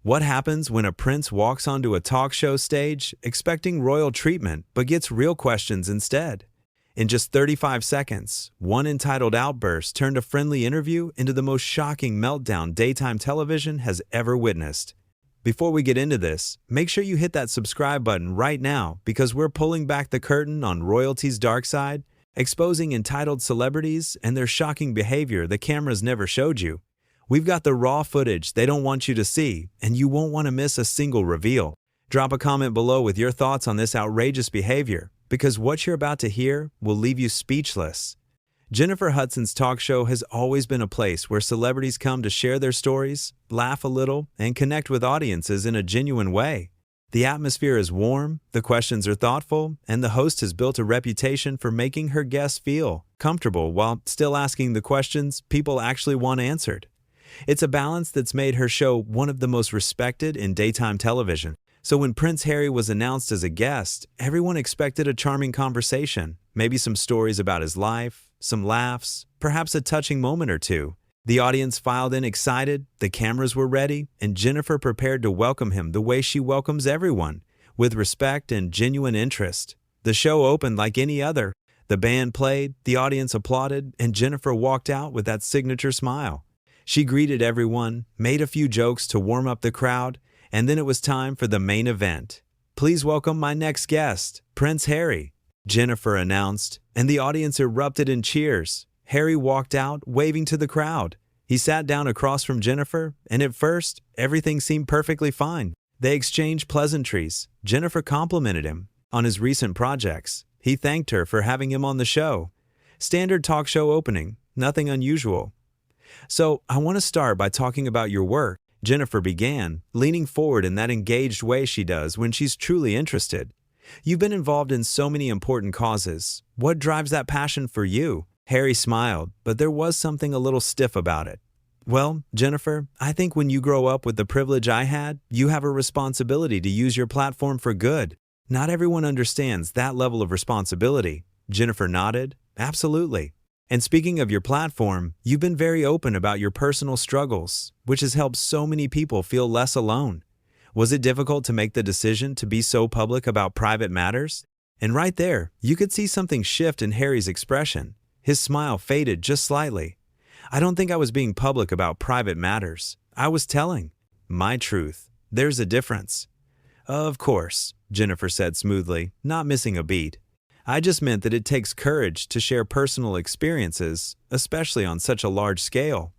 What happens when a prince walks onto a talk show stage expecting royal treatment but gets real questions instead? In just 35 seconds, one entitled outburst turned a friendly interview into the most shocking meltdown daytime television has ever witnessed. Before we get into this, make sure you hit that subscribe button right now because we're pulling back the curtain on royalty's dark side, exposing entitled celebrities and their shocking behavior the cameras never showed you. We've got the raw footage they don't want you to see, and you won't want to miss a single reveal. Drop a comment below with your thoughts on this outrageous behavior, because what you're about to hear will leave you speechless. Jennifer Hudson's talk show has always been a place where celebrities come to share their stories, laugh a little, and connect with audiences in a genuine way. The atmosphere is warm, the questions are thoughtful, and the host has built a reputation for making her guests feel comfortable while still asking the questions people actually want answered. It's a balance that's made her show one of the most respected in daytime television. So when Prince Harry was announced as a guest, everyone expected a charming conversation, maybe some stories about his life, some laughs, perhaps a touching moment or two. The audience filed in excited, the cameras were ready, and Jennifer prepared to welcome him the way she welcomes everyone, with respect and genuine interest. The show opened like any other. The band played, the audience applauded, and Jennifer walked out with that signature smile. She greeted everyone, made a few jokes to warm up the crowd, and then it was time for the main event. "Please welcome my next guest, Prince Harry," Jennifer announced, and the audience erupted in cheers. Harry walked out, waving to the crowd. He sat down across from Jennifer, and at first, everything seemed perfectly fine. They exchanged pleasantries. Jennifer complimented him on his recent projects. He thanked her for having him on the show. Standard talk show opening, nothing unusual. "So, I want to start by talking about your work," Jennifer began, leaning forward in that engaged way she does when she's truly interested. "You've been involved in so many important causes. What drives that passion for you?" Harry smiled, but there was something a little stiff about it. "Well, Jennifer, I think when you grow up with the privilege I had, you have a responsibility to use your platform for good. Not everyone understands that level of responsibility." Jennifer nodded. "Absolutely. And speaking of your platform, you've been very open about your personal struggles, which has helped so many people feel less alone. Was it difficult to make the decision to be so public about private matters?" And right there, you could see something shift in Harry's expression. His smile faded just slightly. "I don't think I was being public about private matters. I was telling my truth. There's a difference." "Of course," Jennifer said smoothly, not missing a beat. "I just meant that it takes courage to share personal experiences, especially on such a large scale."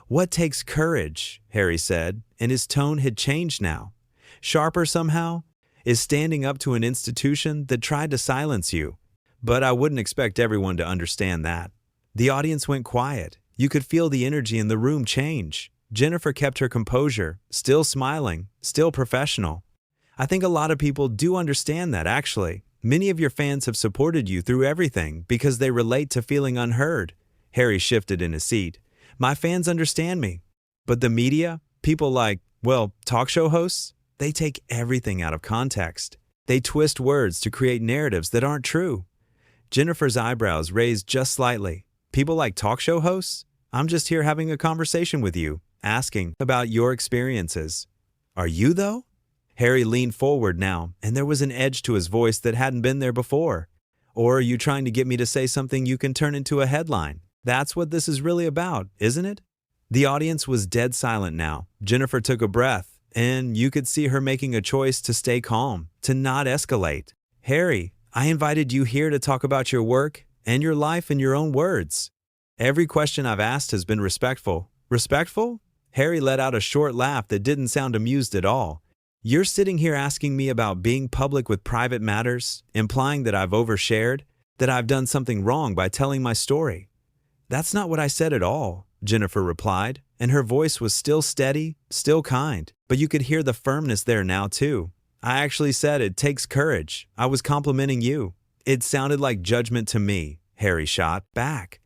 "What takes courage?" Harry said, and his tone had changed now. "Sharper somehow? Is standing up to an institution that tried to silence you. But I wouldn't expect everyone to understand that." The audience went quiet. You could feel the energy in the room change. Jennifer kept her composure, still smiling, still professional. "I think a lot of people do understand that, actually. Many of your fans have supported you through everything because they relate to feeling unheard." Harry shifted in his seat. "My fans understand me. But the media, people like, well, talk show hosts, they take everything out of context. They twist words to create narratives that aren't true." Jennifer's eyebrows raised just slightly. "People like talk show hosts? I'm just here having a conversation with you, asking about your experiences." "Are you, though?" Harry leaned forward now, and there was an edge to his voice that hadn't been there before. "Or are you trying to get me to say something you can turn into a headline? That's what this is really about, isn't it?" The audience was dead silent now. Jennifer took a breath, and you could see her making a choice to stay calm, to not escalate. "Harry, I invited you here to talk about your work and your life in your own words. Every question I've asked has been respectful." "Respectful?" Harry let out a short laugh that didn't sound amused at all. "You're sitting here asking me about being public with private matters, implying that I've overshared, that I've done something wrong by telling my story." "That's not what I said at all," Jennifer replied, and her voice was still steady, still kind, but you could hear the firmness there now too. "I actually said it takes courage. I was complimenting you." "It sounded like judgment to me," Harry shot back.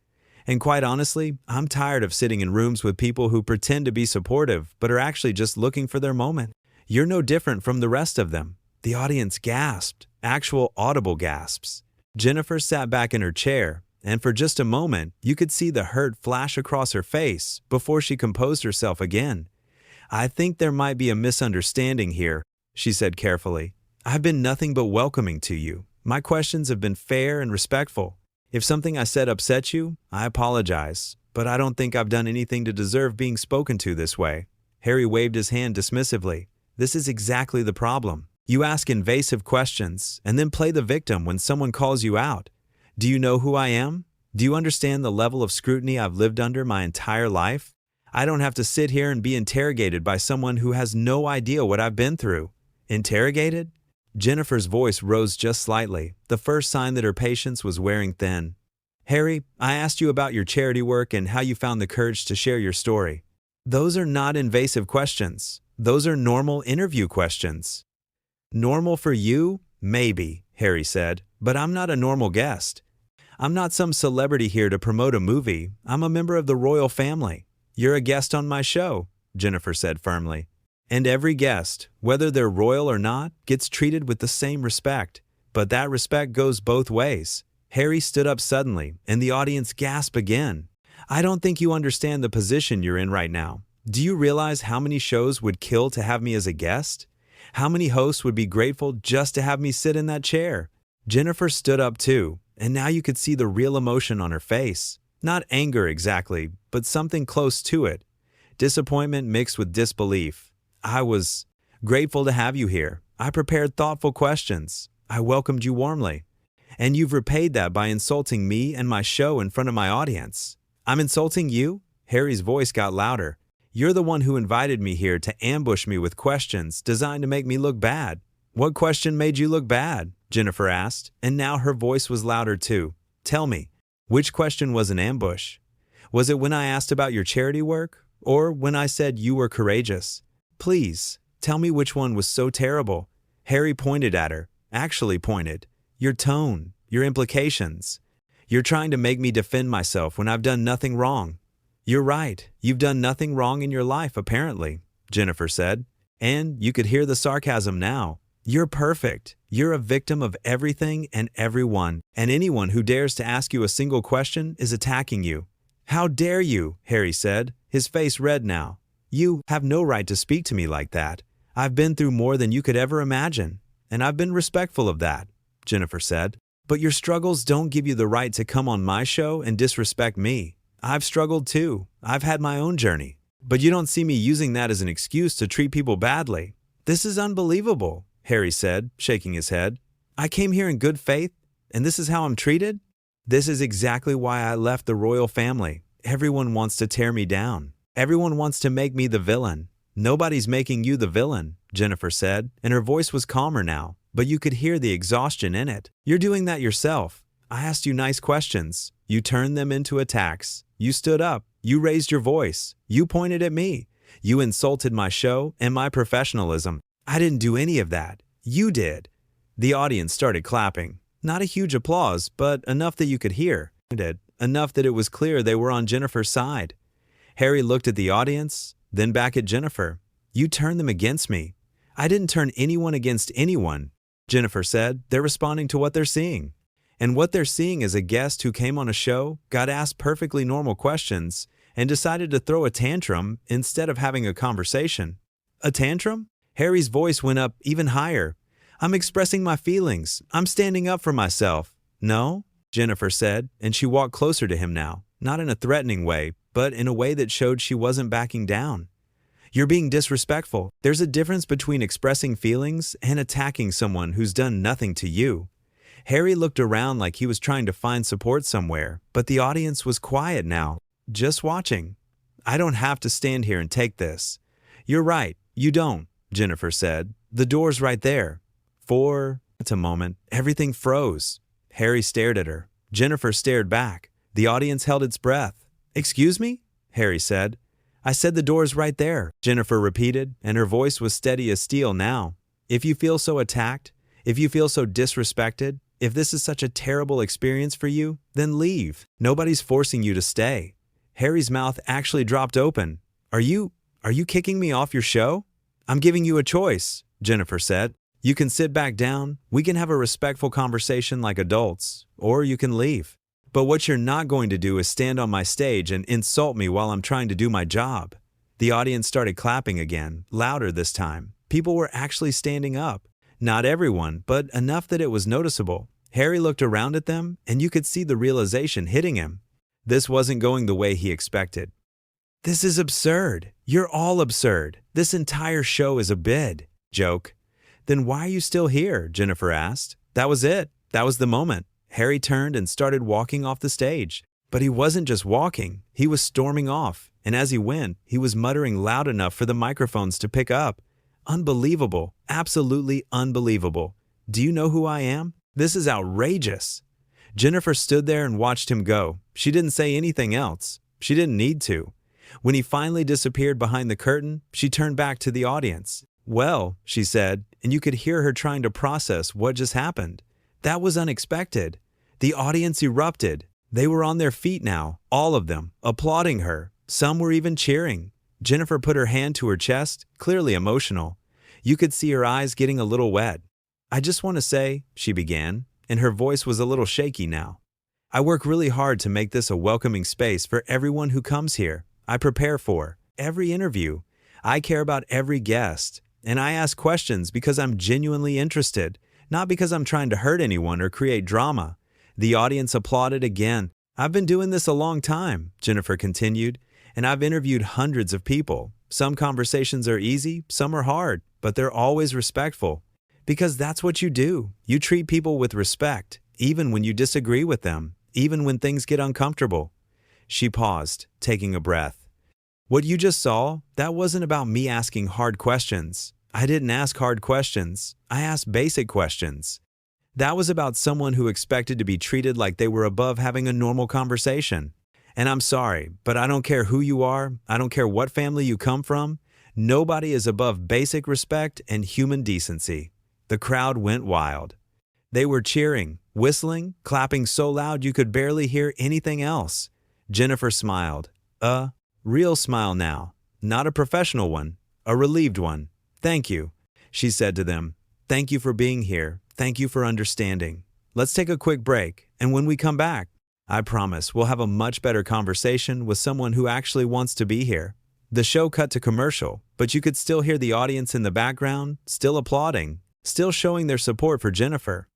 "And quite honestly, I'm tired of sitting in rooms with people who pretend to be supportive but are actually just looking for their moment. You're no different from the rest of them." The audience gasped, actual audible gasps. Jennifer sat back in her chair, and for just a moment, you could see the hurt flash across her face before she composed herself again. I think there might be a misunderstanding here, she said carefully. I've been nothing but welcoming to you. My questions have been fair and respectful. If something I said upset you, I apologize, but I don't think I've done anything to deserve being spoken to this way. Harry waved his hand dismissively. This is exactly the problem. You ask invasive questions and then play the victim when someone calls you out. Do you know who I am? Do you understand the level of scrutiny I've lived under my entire life? I don't have to sit here and be interrogated by someone who has no idea what I've been through. Interrogated? Jennifer's voice rose just slightly, the first sign that her patience was wearing thin. Harry, I asked you about your charity work and how you found the courage to share your story. Those are not invasive questions. Those are normal interview questions. Normal for you? Maybe, Harry said, but I'm not a normal guest. I'm not some celebrity here to promote a movie. I'm a member of the royal family. You're a guest on my show, Jennifer said firmly. And every guest, whether they're royal or not, gets treated with the same respect. But that respect goes both ways. Harry stood up suddenly, and the audience gasped again. I don't think you understand the position you're in right now. Do you realize how many shows would kill to have me as a guest? How many hosts would be grateful just to have me sit in that chair? Jennifer stood up too, and now you could see the real emotion on her face. Not anger exactly, but something close to it. Disappointment mixed with disbelief. I was grateful to have you here. I prepared thoughtful questions. I welcomed you warmly. And you've repaid that by insulting me and my show in front of my audience. I'm insulting you? Harry's voice got louder. You're the one who invited me here to ambush me with questions designed to make me look bad. What question made you look bad? Jennifer asked, and now her voice was louder too. Tell me, which question was an ambush? Was it when I asked about your charity work? Or when I said you were courageous? Please, tell me which one was so terrible. Harry pointed at her, actually pointed. Your tone, your implications. You're trying to make me defend myself when I've done nothing wrong. You're right, you've done nothing wrong in your life apparently, Jennifer said. And you could hear the sarcasm now. You're perfect. You're a victim of everything and everyone, and anyone who dares to ask you a single question is attacking you. How dare you, Harry said, his face red now. You have no right to speak to me like that. I've been through more than you could ever imagine, and I've been respectful of that, Jennifer said. But your struggles don't give you the right to come on my show and disrespect me. I've struggled too. I've had my own journey. But you don't see me using that as an excuse to treat people badly. This is unbelievable, Harry said, shaking his head. I came here in good faith, and this is how I'm treated? This is exactly why I left the royal family. Everyone wants to tear me down. Everyone wants to make me the villain. Nobody's making you the villain, Jennifer said, and her voice was calmer now, but you could hear the exhaustion in it. You're doing that yourself. I asked you nice questions. You turned them into attacks. You stood up. You raised your voice. You pointed at me. You insulted my show and my professionalism. I didn't do any of that. You did. The audience started clapping. Not a huge applause, but enough that you could hear. Enough that it was clear they were on Jennifer's side. Harry looked at the audience, then back at Jennifer. You turned them against me. I didn't turn anyone against anyone, Jennifer said. They're responding to what they're seeing. And what they're seeing is a guest who came on a show, got asked perfectly normal questions, and decided to throw a tantrum instead of having a conversation. A tantrum? Harry's voice went up even higher. I'm expressing my feelings. I'm standing up for myself. No? Jennifer said, and she walked closer to him now, not in a threatening way, but in a way that showed she wasn't backing down. You're being disrespectful. There's a difference between expressing feelings and attacking someone who's done nothing to you. Harry looked around like he was trying to find support somewhere, but the audience was quiet now, just watching. I don't have to stand here and take this. You're right, you don't, Jennifer said. The door's right there. For a moment, everything froze. Harry stared at her. Jennifer stared back. The audience held its breath. Excuse me? Harry said. I said the door's right there, Jennifer repeated, and her voice was steady as steel now. If you feel so attacked, if you feel so disrespected, if this is such a terrible experience for you, then leave. Nobody's forcing you to stay. Harry's mouth actually dropped open. Are you kicking me off your show? I'm giving you a choice, Jennifer said. You can sit back down, we can have a respectful conversation like adults, or you can leave. But what you're not going to do is stand on my stage and insult me while I'm trying to do my job. The audience started clapping again, louder this time. People were actually standing up. Not everyone, but enough that it was noticeable. Harry looked around at them, and you could see the realization hitting him. This wasn't going the way he expected. "This is absurd. You're all absurd. This entire show is a bid." Joke. "Then why are you still here?" Jennifer asked. That was it. That was the moment. Harry turned and started walking off the stage. But he wasn't just walking. He was storming off. And as he went, he was muttering loud enough for the microphones to pick up. "Unbelievable. Absolutely unbelievable. Do you know who I am? This is outrageous." Jennifer stood there and watched him go. She didn't say anything else. She didn't need to. When he finally disappeared behind the curtain, she turned back to the audience. "Well," she said, and you could hear her trying to process what just happened. That was unexpected. The audience erupted. They were on their feet now, all of them, applauding her. Some were even cheering. Jennifer put her hand to her chest, clearly emotional. You could see her eyes getting a little wet. "I just want to say," she began, and her voice was a little shaky now. "I work really hard to make this a welcoming space for everyone who comes here. I prepare for every interview. I care about every guest. And I ask questions because I'm genuinely interested, not because I'm trying to hurt anyone or create drama." The audience applauded again. "I've been doing this a long time," Jennifer continued, "and I've interviewed hundreds of people. Some conversations are easy, some are hard, but they're always respectful. Because that's what you do. You treat people with respect, even when you disagree with them, even when things get uncomfortable." She paused, taking a breath. "What you just saw, that wasn't about me asking hard questions. I didn't ask hard questions. I asked basic questions. That was about someone who expected to be treated like they were above having a normal conversation. And I'm sorry, but I don't care who you are, I don't care what family you come from, nobody is above basic respect and human decency." The crowd went wild. They were cheering, whistling, clapping so loud you could barely hear anything else. Jennifer smiled. A real smile now, not a professional one, a relieved one. "Thank you," she said to them. "Thank you for being here. Thank you for understanding. Let's take a quick break, and when we come back, I promise we'll have a much better conversation with someone who actually wants to be here." The show cut to commercial, but you could still hear the audience in the background, still applauding, still showing their support for Jennifer.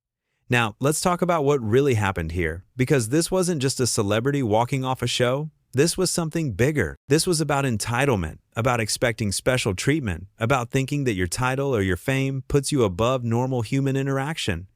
Now, let's talk about what really happened here, because this wasn't just a celebrity walking off a show. This was something bigger. This was about entitlement, about expecting special treatment, about thinking that your title or your fame puts you above normal human interaction.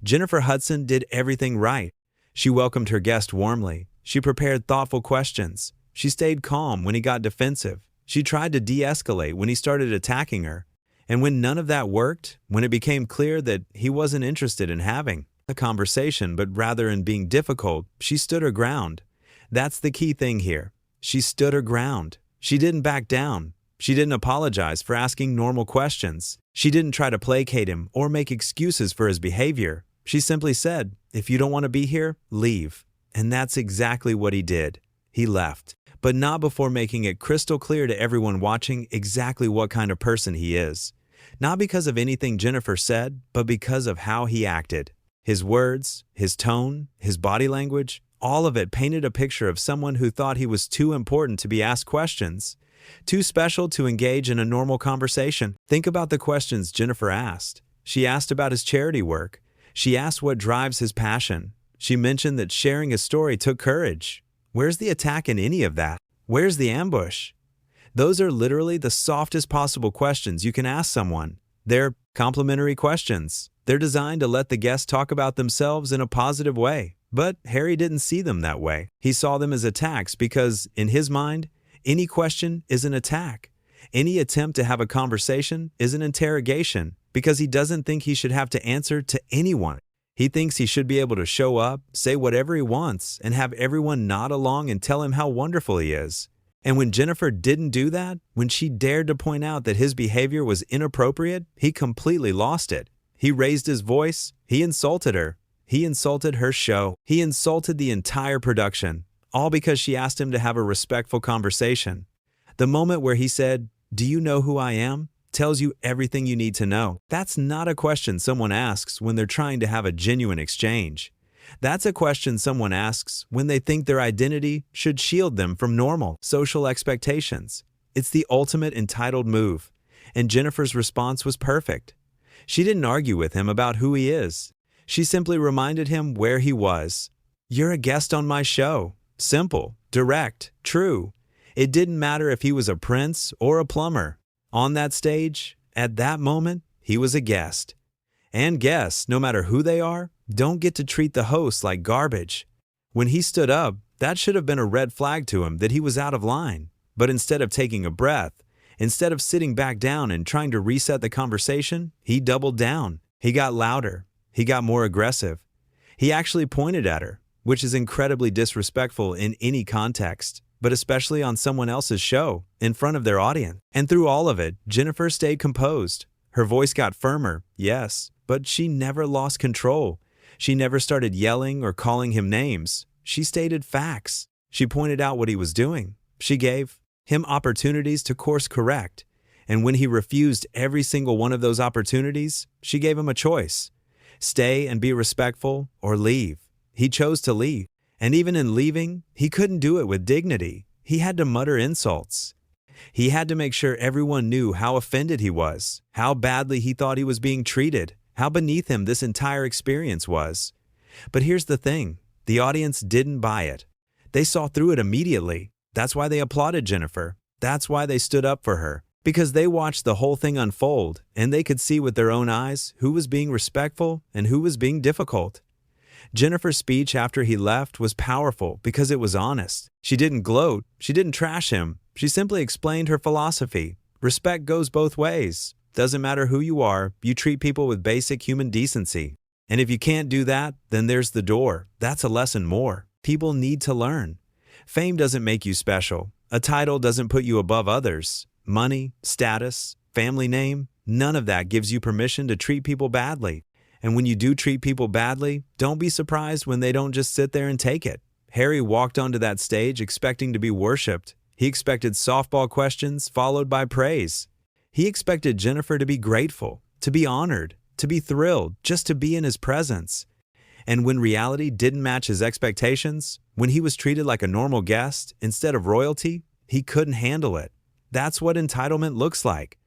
Jennifer Hudson did everything right. She welcomed her guest warmly. She prepared thoughtful questions. She stayed calm when he got defensive. She tried to de-escalate when he started attacking her. And when none of that worked, when it became clear that he wasn't interested in having a conversation, but rather in being difficult, she stood her ground. That's the key thing here. She stood her ground. She didn't back down. She didn't apologize for asking normal questions. She didn't try to placate him or make excuses for his behavior. She simply said, "If you don't want to be here, leave." And that's exactly what he did. He left, but not before making it crystal clear to everyone watching exactly what kind of person he is. Not because of anything Jennifer said, but because of how he acted. His words, his tone, his body language, all of it painted a picture of someone who thought he was too important to be asked questions, too special to engage in a normal conversation. Think about the questions Jennifer asked. She asked about his charity work. She asked what drives his passion. She mentioned that sharing his story took courage. Where's the attack in any of that? Where's the ambush? Those are literally the softest possible questions you can ask someone. They're complimentary questions. They're designed to let the guest talk about themselves in a positive way. But Harry didn't see them that way. He saw them as attacks because, in his mind, any question is an attack. Any attempt to have a conversation is an interrogation because he doesn't think he should have to answer to anyone. He thinks he should be able to show up, say whatever he wants, and have everyone nod along and tell him how wonderful he is. And when Jennifer didn't do that, when she dared to point out that his behavior was inappropriate, he completely lost it. He raised his voice. He insulted her. He insulted her show. He insulted the entire production, all because she asked him to have a respectful conversation. The moment where he said, "Do you know who I am?" tells you everything you need to know. That's not a question someone asks when they're trying to have a genuine exchange. That's a question someone asks when they think their identity should shield them from normal social expectations. It's the ultimate entitled move. And Jennifer's response was perfect. She didn't argue with him about who he is. She simply reminded him where he was. You're a guest on my show. Simple, direct, true. It didn't matter if he was a prince or a plumber. On that stage, at that moment, he was a guest. And guests, no matter who they are, don't get to treat the host like garbage. When he stood up, that should have been a red flag to him that he was out of line. But instead of taking a breath, instead of sitting back down and trying to reset the conversation, he doubled down. He got louder. He got more aggressive. He actually pointed at her, which is incredibly disrespectful in any context, but especially on someone else's show, in front of their audience. And through all of it, Jennifer stayed composed. Her voice got firmer, yes, but she never lost control. She never started yelling or calling him names. She stated facts. She pointed out what he was doing. She gave him opportunities to course correct. And when he refused every single one of those opportunities, she gave him a choice. Stay and be respectful or leave. He chose to leave. And even in leaving, he couldn't do it with dignity. He had to mutter insults. He had to make sure everyone knew how offended he was, how badly he thought he was being treated, how beneath him this entire experience was. But here's the thing, the audience didn't buy it. They saw through it immediately. That's why they applauded Jennifer. That's why they stood up for her. Because they watched the whole thing unfold, and they could see with their own eyes who was being respectful and who was being difficult. Jennifer's speech after he left was powerful because it was honest. She didn't gloat. She didn't trash him. She simply explained her philosophy. Respect goes both ways. Doesn't matter who you are, you treat people with basic human decency. And if you can't do that, then there's the door. That's a lesson more. People need to learn. Fame doesn't make you special. A title doesn't put you above others. Money, status, family name, none of that gives you permission to treat people badly. And when you do treat people badly, don't be surprised when they don't just sit there and take it. Harry walked onto that stage expecting to be worshipped. He expected softball questions followed by praise. He expected Jennifer to be grateful, to be honored, to be thrilled, just to be in his presence. And when reality didn't match his expectations, when he was treated like a normal guest instead of royalty, he couldn't handle it. That's what entitlement looks like.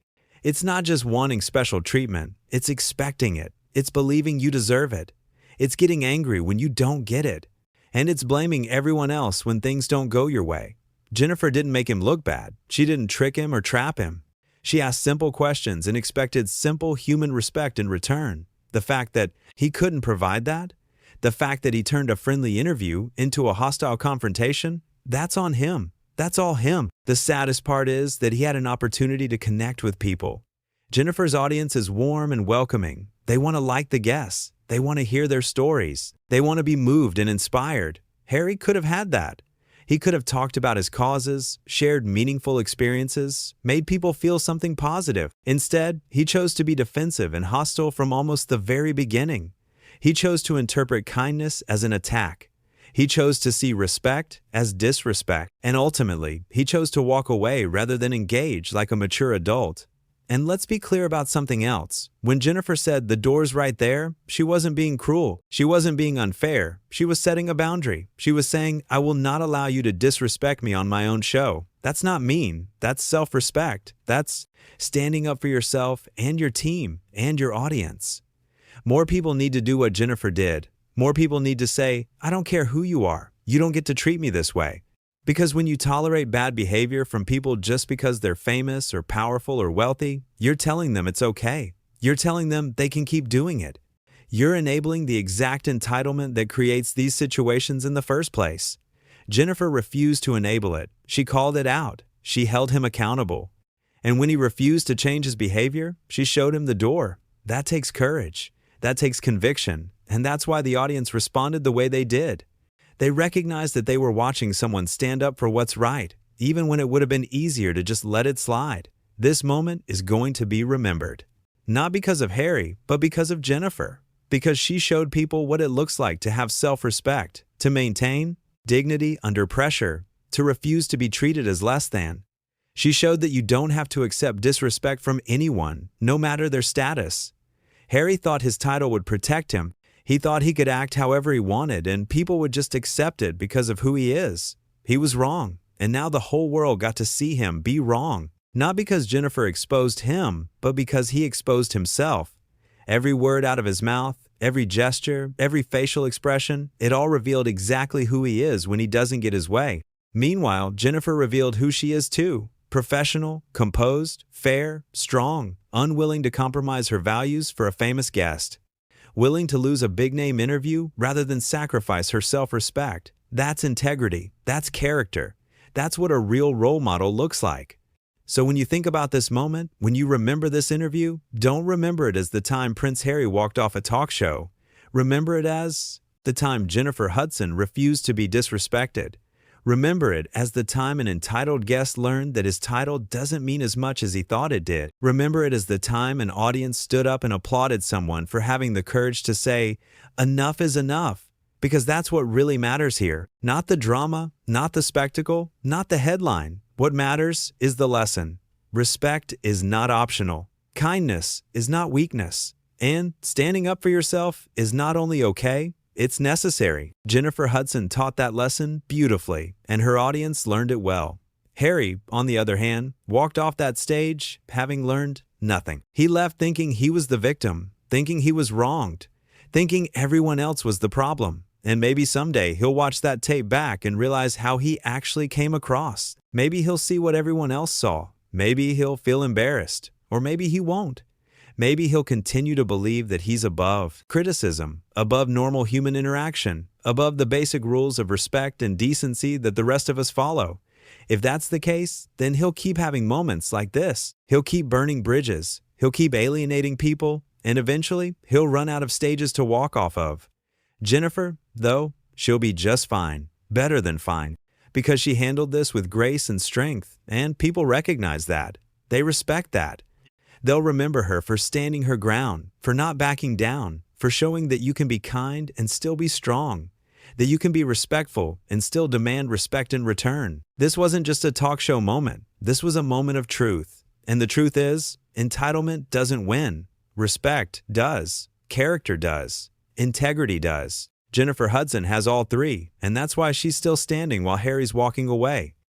It's not just wanting special treatment, it's expecting it. It's believing you deserve it. It's getting angry when you don't get it. And it's blaming everyone else when things don't go your way. Jennifer didn't make him look bad. She didn't trick him or trap him. She asked simple questions and expected simple human respect in return. The fact that he couldn't provide that, the fact that he turned a friendly interview into a hostile confrontation, that's on him. That's all him. The saddest part is that he had an opportunity to connect with people. Jennifer's audience is warm and welcoming. They want to like the guests. They want to hear their stories. They want to be moved and inspired. Harry could have had that. He could have talked about his causes, shared meaningful experiences, made people feel something positive. Instead, he chose to be defensive and hostile from almost the very beginning. He chose to interpret kindness as an attack. He chose to see respect as disrespect. And ultimately, he chose to walk away rather than engage like a mature adult. And let's be clear about something else. When Jennifer said the door's right there, she wasn't being cruel. She wasn't being unfair. She was setting a boundary. She was saying, I will not allow you to disrespect me on my own show. That's not mean. That's self-respect. That's standing up for yourself and your team and your audience. More people need to do what Jennifer did. More people need to say, I don't care who you are. You don't get to treat me this way. Because when you tolerate bad behavior from people just because they're famous or powerful or wealthy, you're telling them it's okay. You're telling them they can keep doing it. You're enabling the exact entitlement that creates these situations in the first place. Jennifer refused to enable it. She called it out. She held him accountable. And when he refused to change his behavior, she showed him the door. That takes courage. That takes conviction. And that's why the audience responded the way they did. They recognized that they were watching someone stand up for what's right, even when it would have been easier to just let it slide. This moment is going to be remembered. Not because of Harry, but because of Jennifer. Because she showed people what it looks like to have self-respect, to maintain dignity under pressure, to refuse to be treated as less than. She showed that you don't have to accept disrespect from anyone, no matter their status. Harry thought his title would protect him. He thought he could act however he wanted and people would just accept it because of who he is. He was wrong. And now the whole world got to see him be wrong. Not because Jennifer exposed him, but because he exposed himself. Every word out of his mouth, every gesture, every facial expression, it all revealed exactly who he is when he doesn't get his way. Meanwhile, Jennifer revealed who she is too. Professional, composed, fair, strong, unwilling to compromise her values for a famous guest. Willing to lose a big-name interview rather than sacrifice her self-respect. That's integrity. That's character. That's what a real role model looks like. So when you think about this moment, when you remember this interview, don't remember it as the time Prince Harry walked off a talk show. Remember it as the time Jennifer Hudson refused to be disrespected. Remember it as the time an entitled guest learned that his title doesn't mean as much as he thought it did. Remember it as the time an audience stood up and applauded someone for having the courage to say, "Enough is enough." Because that's what really matters here. Not the drama, not the spectacle, not the headline. What matters is the lesson. Respect is not optional. Kindness is not weakness. And standing up for yourself is not only okay, it's necessary. Jennifer Hudson taught that lesson beautifully, and her audience learned it well. Harry, on the other hand, walked off that stage having learned nothing. He left thinking he was the victim, thinking he was wronged, thinking everyone else was the problem. And maybe someday he'll watch that tape back and realize how he actually came across. Maybe he'll see what everyone else saw. Maybe he'll feel embarrassed. Or maybe he won't. Maybe he'll continue to believe that he's above criticism, above normal human interaction, above the basic rules of respect and decency that the rest of us follow. If that's the case, then he'll keep having moments like this. He'll keep burning bridges. He'll keep alienating people. And eventually, he'll run out of stages to walk off of. Jennifer, though, she'll be just fine, better than fine, because she handled this with grace and strength, and people recognize that. They respect that. They'll remember her for standing her ground, for not backing down, for showing that you can be kind and still be strong, that you can be respectful and still demand respect in return. This wasn't just a talk show moment. This was a moment of truth. And the truth is, entitlement doesn't win. Respect does. Character does. Integrity does. Jennifer Hudson has all three, and that's why she's still standing while Harry's walking away.